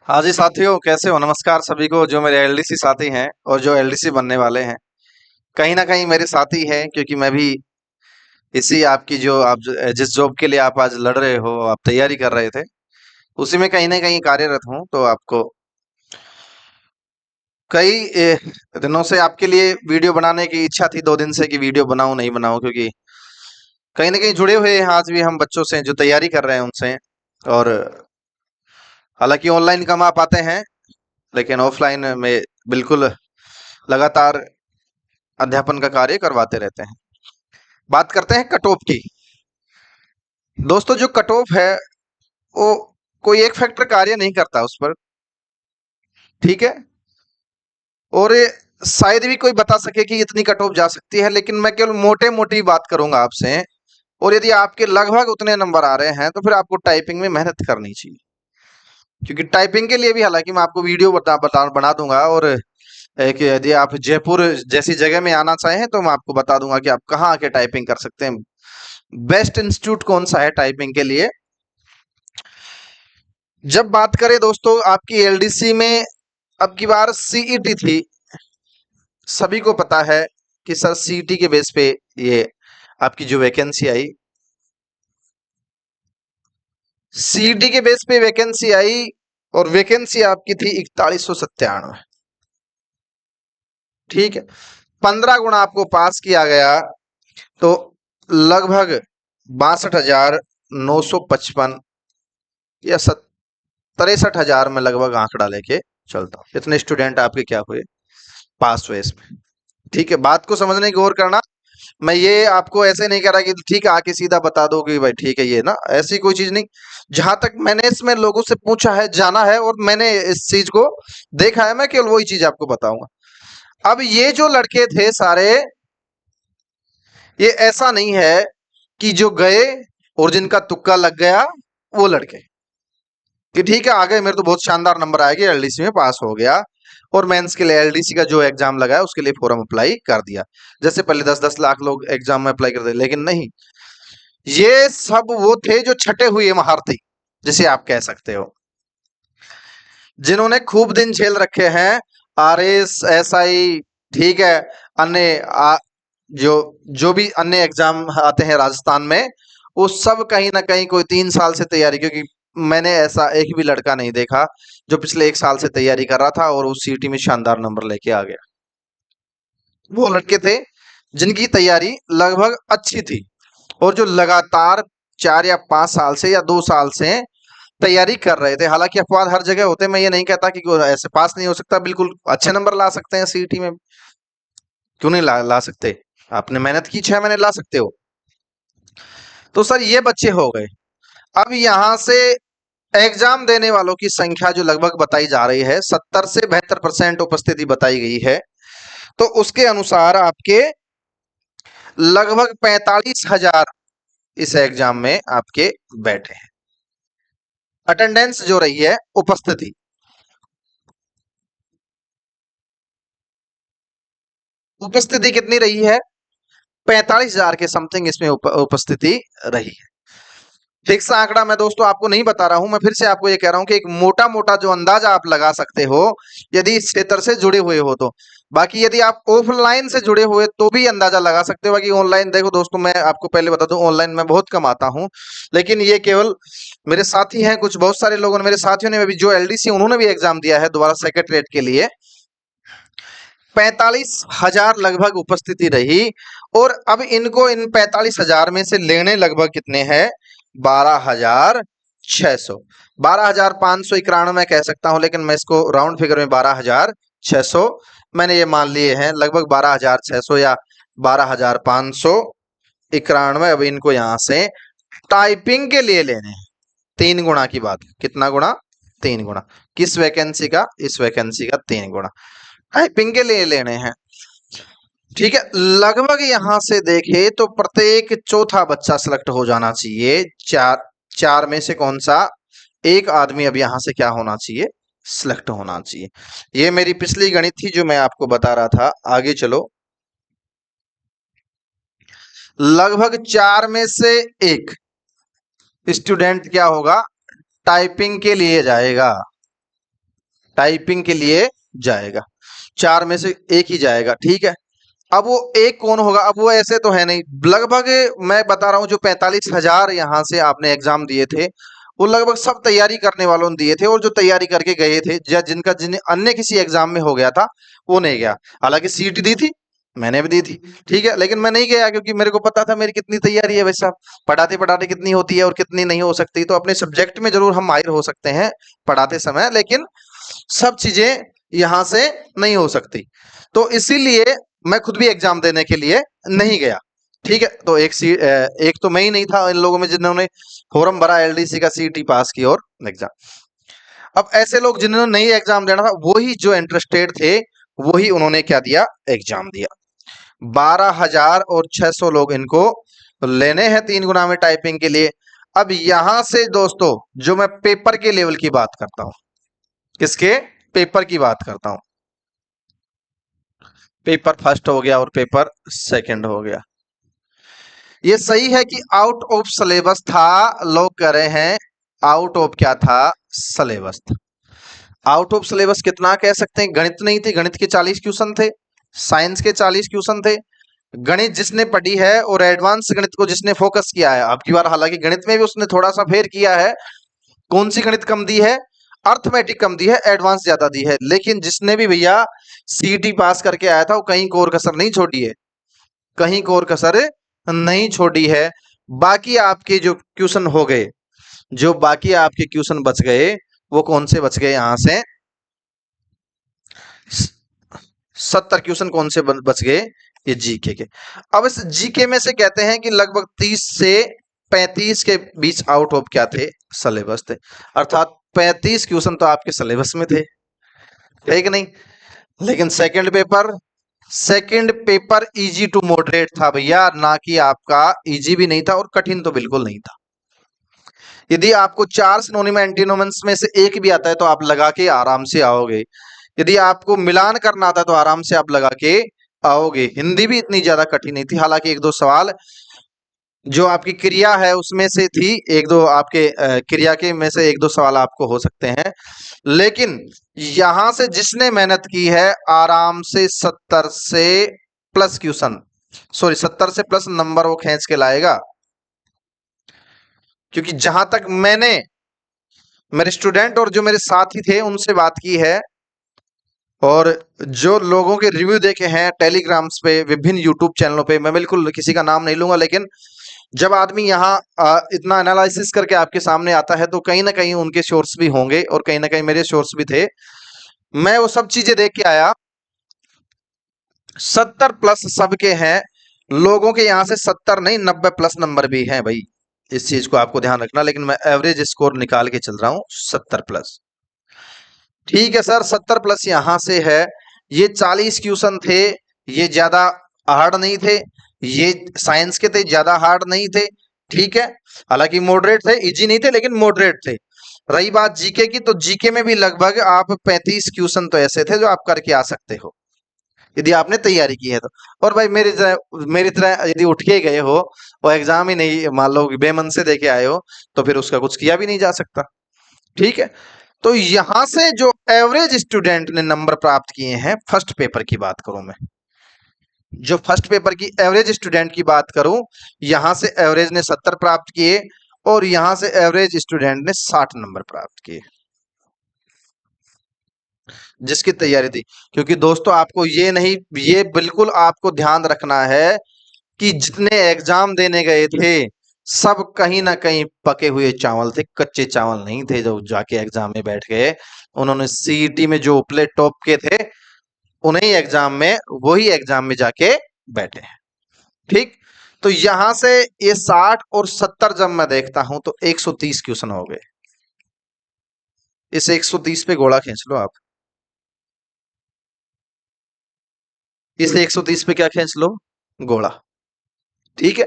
हाँ जी साथियों, कैसे हो? नमस्कार सभी को जो मेरे एलडीसी साथी हैं और जो एलडीसी बनने वाले हैं। कहीं ना कहीं मेरे साथी हैं, क्योंकि मैं भी इसी आपकी जो जिस जॉब के लिए आप आज लड़ रहे हो, आप तैयारी कर रहे थे, उसी में कहीं ना कहीं कार्यरत हूँ। तो आपको कई दिनों से आपके लिए वीडियो बनाने की इच्छा थी, 2 दिन से, कि वीडियो बनाऊं नहीं बनाऊं, क्योंकि कहीं ना कहीं जुड़े हुए हैं आज भी हम बच्चों से जो तैयारी कर रहे हैं उनसे। और हालांकि ऑनलाइन कम आ पाते हैं, लेकिन ऑफलाइन में बिल्कुल लगातार अध्यापन का कार्य करवाते रहते हैं। बात करते हैं कट ऑफ की। दोस्तों, जो कट ऑफ है वो कोई एक फैक्टर कार्य नहीं करता उस पर, ठीक है। और ये शायद भी कोई बता सके कि इतनी कट ऑफ जा सकती है, लेकिन मैं केवल मोटे मोटी बात करूंगा आपसे। और यदि आपके लगभग उतने नंबर आ रहे हैं तो फिर आपको टाइपिंग में मेहनत करनी चाहिए, क्योंकि टाइपिंग के लिए भी हालांकि मैं आपको वीडियो बना दूंगा। और एक यदि आप जयपुर जैसी जगह में आना चाहें तो मैं आपको बता दूंगा कि आप कहाँ आके टाइपिंग कर सकते हैं। बेस्ट इंस्टीट्यूट कौन सा है टाइपिंग के लिए। जब बात करें दोस्तों आपकी एलडीसी में, अब की बार सीईटी थी। सभी को पता है कि सर सीईटी के बेस पे ये आपकी जो वैकेंसी आई, सीईटी के बेस पे वैकेंसी आई। और वैकेंसी आपकी थी 4197, ठीक है। 15 गुना आपको पास किया गया, तो लगभग 62,955 या 63,000 में लगभग आंकड़ा लेके चलता हूं। इतने स्टूडेंट आपके क्या हुए, पास हुए इसमें, ठीक है। बात को समझने की गौर करना। मैं ये आपको ऐसे नहीं कह रहा कि ठीक है आके सीधा बता दो कि भाई ठीक है, ये ना ऐसी कोई चीज नहीं। जहां तक मैंने इसमें लोगों से पूछा है, जाना है और मैंने इस चीज को देखा है, मैं केवल वही चीज आपको बताऊंगा। अब ये जो लड़के थे सारे, ये ऐसा नहीं है कि जो गए और जिनका तुक्का लग गया वो लड़के कि ठीक है आ गए, मेरे तो बहुत शानदार नंबर आएगा, एलडीसी में पास हो गया और मेंस के लिए एलडीसी का जो एग्जाम लगा है उसके लिए फॉर्म अप्लाई कर दिया। जैसे पहले 10-10 लाख लोग एग्जाम में अप्लाई करते, लेकिन नहीं। ये सब वो थे जो छटे हुए महारथी, जिसे आप कह सकते हो, जिन्होंने खूब दिन झेल रखे हैं। आरएस, एसआई, ठीक है, अन्य जो जो भी अन्य एग्जाम आते हैं राजस्थान में, वो सब कहीं ना कहीं कोई 3 साल से तैयारी, क्योंकि मैंने ऐसा एक भी लड़का नहीं देखा जो पिछले 1 साल से तैयारी कर रहा था और उस सीटी में शानदार नंबर लेके आ गया। वो लड़के थे जिनकी तैयारी लगभग अच्छी थी और जो लगातार 4 या 5 साल से या 2 साल से तैयारी कर रहे थे। हालांकि अपवाद हर जगह होते हैं, मैं ये नहीं कहता कि कोई ऐसे पास नहीं हो सकता, बिल्कुल अच्छे नंबर ला सकते हैं सीईटी में। क्यों नहीं ला सकते? आपने मेहनत की 6 महीने, ला सकते हो। तो सर ये बच्चे हो गए। अब यहां से एग्जाम देने वालों की संख्या जो लगभग बताई जा रही है, 70 से 72% उपस्थिति बताई गई है। तो उसके अनुसार आपके लगभग 45,000 इस एग्जाम में आपके बैठे हैं। अटेंडेंस जो रही है, उपस्थिति, उपस्थिति कितनी रही है? 45,000 के समथिंग इसमें उपस्थिति रही है। फिक्स आंकड़ा मैं दोस्तों आपको नहीं बता रहा हूं, मैं फिर से आपको ये कह रहा हूं कि एक मोटा मोटा जो अंदाजा आप लगा सकते हो यदि इस क्षेत्र से जुड़े हुए हो तो। बाकी यदि आप ऑफलाइन से जुड़े हुए तो भी अंदाजा लगा सकते हो। बाकी ऑनलाइन देखो दोस्तों, मैं आपको पहले बता दूं, ऑनलाइन मैं बहुत कम आता हूं, लेकिन ये केवल मेरे साथी हैं कुछ, बहुत सारे लोगों ने, मेरे साथियों ने भी, जो एलडीसी उन्होंने भी एग्जाम दिया है दोबारा सेक्रेटरीट के लिए। 45,000 लगभग उपस्थिति रही। और अब इनको इन 45,000 में से लेने लगभग कितने हैं? 12,600, 12,591 कह सकता हूं, लेकिन मैं इसको राउंड फिगर में 12,600 मैंने ये मान लिए हैं, लगभग 12,600 या 12,591। अब इनको यहां से टाइपिंग के लिए लेने हैं। 3 गुना की बात, कितना गुना? 3 गुना। किस वैकेंसी का? इस वैकेंसी का 3 गुना टाइपिंग के लिए लेने हैं, ठीक है। लगभग यहां से देखे तो प्रत्येक चौथा बच्चा सिलेक्ट हो जाना चाहिए। चार चार में से कौन सा एक आदमी अब यहां से क्या होना चाहिए? सिलेक्ट होना चाहिए। ये मेरी पिछली गणित थी जो मैं आपको बता रहा था। आगे चलो। लगभग 4 में से एक स्टूडेंट क्या होगा? टाइपिंग के लिए जाएगा। टाइपिंग के लिए जाएगा, 4 में से एक ही जाएगा, ठीक है। अब वो एक कौन होगा? अब वो ऐसे तो है नहीं, लगभग मैं बता रहा हूँ जो 45,000 यहाँ से आपने एग्जाम दिए थे, वो लगभग सब तैयारी करने वालों ने दिए थे, और जो तैयारी करके गए थे या जिनका जिन्हें अन्य किसी एग्जाम में हो गया था वो नहीं गया। हालांकि सीट दी थी, मैंने भी दी थी, ठीक है, लेकिन मैं नहीं गया क्योंकि मेरे को पता था मेरी कितनी तैयारी है भाई साहब, पढ़ाते पढ़ाते कितनी होती है और कितनी नहीं हो सकती। तो अपने सब्जेक्ट में जरूर हम माहिर हो सकते हैं पढ़ाते समय, लेकिन सब चीजें यहां से नहीं हो सकती। तो इसीलिए मैं खुद भी एग्जाम देने के लिए नहीं गया, ठीक है। तो एक तो मैं ही नहीं था इन लोगों में जिन्होंने फॉर्म भरा एलडीसी का, सीटी पास की और एग्जाम। अब ऐसे लोग जिन्होंने नहीं एग्जाम देना था, वही जो इंटरेस्टेड थे, वही उन्होंने क्या दिया? एग्जाम दिया। 12,600 लोग इनको लेने हैं 3 गुना में टाइपिंग के लिए। अब यहां से दोस्तों जो मैं पेपर के लेवल की बात करता हूं, किसके? पेपर की बात करता हूं। पेपर फर्स्ट हो गया और पेपर सेकंड हो गया। ये सही है कि आउट ऑफ सिलेबस था, लोग कह रहे हैं आउट ऑफ क्या था? सिलेबस था। आउट ऑफ सिलेबस कितना कह सकते हैं? गणित नहीं थे, गणित के 40 क्वेश्चन थे, साइंस के 40 क्वेश्चन थे। गणित जिसने पढ़ी है और एडवांस गणित को जिसने फोकस किया है, अब की बार हालांकि गणित में भी उसने थोड़ा सा फेर किया है। कौन सी गणित कम दी है? अर्थमेटिक कम दी है, एडवांस ज्यादा दी है। लेकिन जिसने भी भैया सीटी पास करके आया था वो कहीं कोर कसर नहीं छोड़ी है, कहीं कोर कसर नहीं छोड़ी है। बाकी आपके जो क्वेश्चन हो गए, जो बाकी आपके क्वेश्चन बच गए, वो कौन से बच गए? यहां से 70 क्वेश्चन कौन से बच गए? ये जीके के। अब इस जीके में से कहते हैं कि लगभग 30 से 35 के बीच आउट ऑफ क्या थे? सिलेबस थे। अर्थात 35 क्वेश्चन तो आपके सिलेबस में थे, ठीक नहीं? लेकिन second paper easy to moderate था भैया, ना कि आपका इजी भी नहीं था और कठिन तो बिल्कुल नहीं था। यदि आपको 4 सिनोनिम एंटीनोनिम्स में से एक भी आता है तो आप लगा के आराम से आओगे। यदि आपको मिलान करना आता है तो आराम से आप लगा के आओगे। हिंदी भी इतनी ज्यादा कठिन नहीं थी, हालांकि एक दो सवाल जो आपकी क्रिया है उसमें से थी, एक दो आपके क्रिया के में से एक दो सवाल आपको हो सकते हैं। लेकिन यहां से जिसने मेहनत की है, आराम से 70 से प्लस क्वेश्चन, सॉरी 70 से प्लस नंबर वो खींच के लाएगा। क्योंकि जहां तक मैंने मेरे स्टूडेंट और जो मेरे साथी थे उनसे बात की है, और जो लोगों के रिव्यू देखे हैं टेलीग्राम्स पे, विभिन्न यूट्यूब चैनलों पे, मैं बिल्कुल किसी का नाम नहीं लूंगा, लेकिन जब आदमी यहाँ इतना एनालिसिस करके आपके सामने आता है तो कहीं ना कहीं उनके सोर्स भी होंगे और कहीं ना कहीं मेरे सोर्स भी थे। मैं वो सब चीजें देख के आया। 70 प्लस सबके हैं, लोगों के यहाँ से 70 नहीं 90 प्लस नंबर भी हैं भाई, इस चीज को आपको ध्यान रखना। लेकिन मैं एवरेज स्कोर निकाल के चल रहा हूँ 70 प्लस, ठीक है सर। 70 प्लस यहां से है। ये 40 क्वेश्चन थे, ये ज्यादा हार्ड नहीं थे, ये साइंस के थे, ज्यादा हार्ड नहीं थे, ठीक है। हालांकि मॉडरेट थे, इजी नहीं थे लेकिन मॉडरेट थे। रही बात जीके की, तो जीके में भी लगभग आप 35 क्वेश्चन तो ऐसे थे जो आप करके आ सकते हो यदि आपने तैयारी की है तो। और भाई मेरी तरह यदि उठ के गए हो और एग्जाम ही नहीं मान लो बेमन से देके आए हो, तो फिर उसका कुछ किया भी नहीं जा सकता, ठीक है। तो यहां से जो एवरेज स्टूडेंट ने नंबर प्राप्त किए हैं, फर्स्ट पेपर की बात करूं मैं, जो फर्स्ट पेपर की एवरेज स्टूडेंट की बात करूं, यहां से एवरेज ने 70 प्राप्त किए और यहां से एवरेज स्टूडेंट ने 60 नंबर प्राप्त किए, जिसकी तैयारी थी। क्योंकि दोस्तों आपको ये बिल्कुल आपको ध्यान रखना है कि जितने एग्जाम देने गए थे सब कहीं ना कहीं पके हुए चावल थे, कच्चे चावल नहीं थे। जो जाके एग्जाम में बैठ गए, उन्होंने सीईटी में जो उपले टॉप के थे, उन्हीं एग्जाम में वही एग्जाम में जाके बैठे हैं, ठीक। तो यहां से ये 60 और 70 जब मैं देखता हूं तो 130 क्वेश्चन हो गए। इस 130 पे घोड़ा खींच लो आप, इस 130 पे क्या खींच लो? घोड़ा, ठीक है।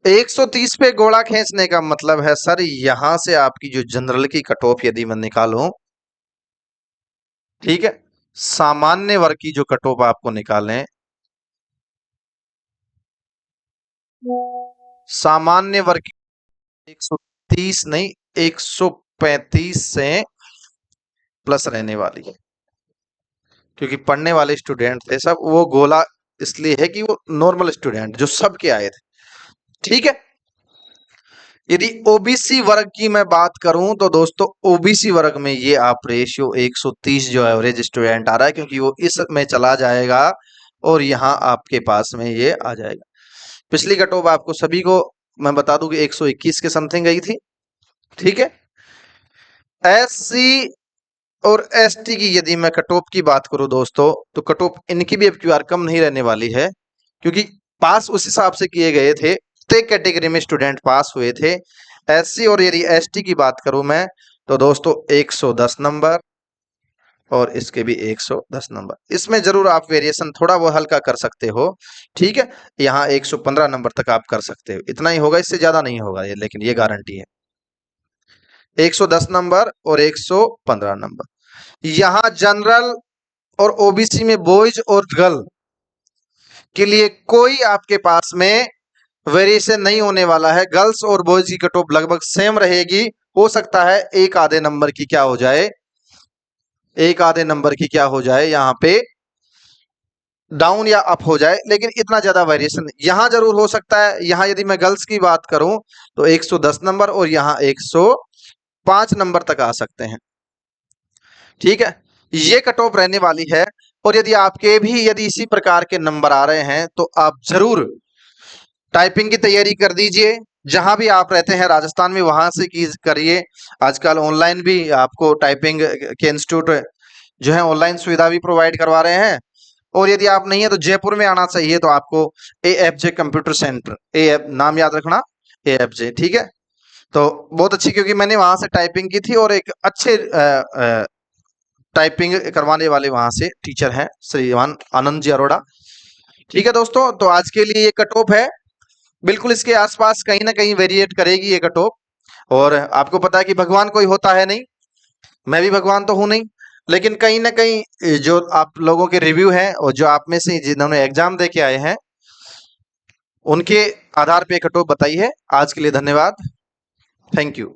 130 पे घोड़ा खींचने का मतलब है सर, यहां से आपकी जो जनरल की कट ऑफ यदि मैं निकालूं, ठीक है, सामान्य वर्ग की जो कट ऑफ आपको निकालें, सामान्य वर्ग की 130 नहीं 135 से प्लस रहने वाली है, क्योंकि पढ़ने वाले स्टूडेंट थे सब। वो गोला इसलिए है कि वो नॉर्मल स्टूडेंट जो सबके आए थे। ठीक है। यदि ओबीसी वर्ग की मैं बात करूं तो दोस्तों ओबीसी वर्ग में ये आप रेशियो 130 जो एवरेज स्टूडेंट आ रहा है, क्योंकि वो इस में चला जाएगा और यहां आपके पास में ये आ जाएगा। पिछली कट ऑफ आपको सभी को मैं बता दूं कि 121 के समथिंग गई थी। ठीक है। एससी और एसटी की यदि मैं कट ऑफ की बात करूं दोस्तों, तो कट ऑफ इनकी भी अब की बार कम नहीं रहने वाली है, क्योंकि पास उस हिसाब से किए गए थे, प्रत्येक कैटेगरी में स्टूडेंट पास हुए थे। एससी और यदि एसटी की बात करूं मैं, तो दोस्तों 110 नंबर और इसके भी 110 नंबर। इसमें जरूर आप वेरिएशन थोड़ा वो हल्का कर सकते हो। ठीक है। यहाँ 115 नंबर तक आप कर सकते हो, इतना ही होगा, इससे ज्यादा नहीं होगा ये, लेकिन ये गारंटी है। 110 नंबर और 115 नंबर। यहाँ जनरल और ओबीसी में बॉयज और गर्ल के लिए कोई आपके पास में वेरिएशन नहीं होने वाला है। गर्ल्स और बॉयज की कट ऑफ लगभग सेम रहेगी। हो सकता है एक आधे नंबर की क्या हो जाए, एक आधे नंबर की क्या हो जाए यहाँ पे डाउन या अप हो जाए, लेकिन इतना ज्यादा वेरिएशन यहां जरूर हो सकता है। यहां यदि मैं गर्ल्स की बात करूं तो 110 नंबर और यहां 105 नंबर तक आ सकते हैं। ठीक है। ये कट ऑफ रहने वाली है। और यदि आपके भी यदि इसी प्रकार के नंबर आ रहे हैं तो आप जरूर टाइपिंग की तैयारी कर दीजिए। जहां भी आप रहते हैं राजस्थान में, वहां से की करिए। आजकल ऑनलाइन भी आपको टाइपिंग के इंस्टीट्यूट जो है ऑनलाइन सुविधा भी प्रोवाइड करवा रहे हैं। और यदि आप नहीं है तो जयपुर में आना चाहिए, तो आपको AFJ कंप्यूटर सेंटर, ए नाम याद रखना, AFJ। ठीक है। तो बहुत अच्छी, क्योंकि मैंने वहां से टाइपिंग की थी और एक अच्छे टाइपिंग करवाने वाले वहां से टीचर हैं, श्रीमान आनंद जी अरोड़ा। ठीक है दोस्तों, तो आज के लिए ये कट ऑफ है। बिल्कुल इसके आसपास कहीं ना कहीं वेरिएट करेगी ये कट ऑफ। और आपको पता है कि भगवान कोई होता है नहीं, मैं भी भगवान तो हूं नहीं, लेकिन कहीं ना कहीं जो आप लोगों के रिव्यू हैं और जो आप में से जिन्होंने एग्जाम दे के आए हैं, उनके आधार पे कट ऑफ बताई है। आज के लिए धन्यवाद। Thank you.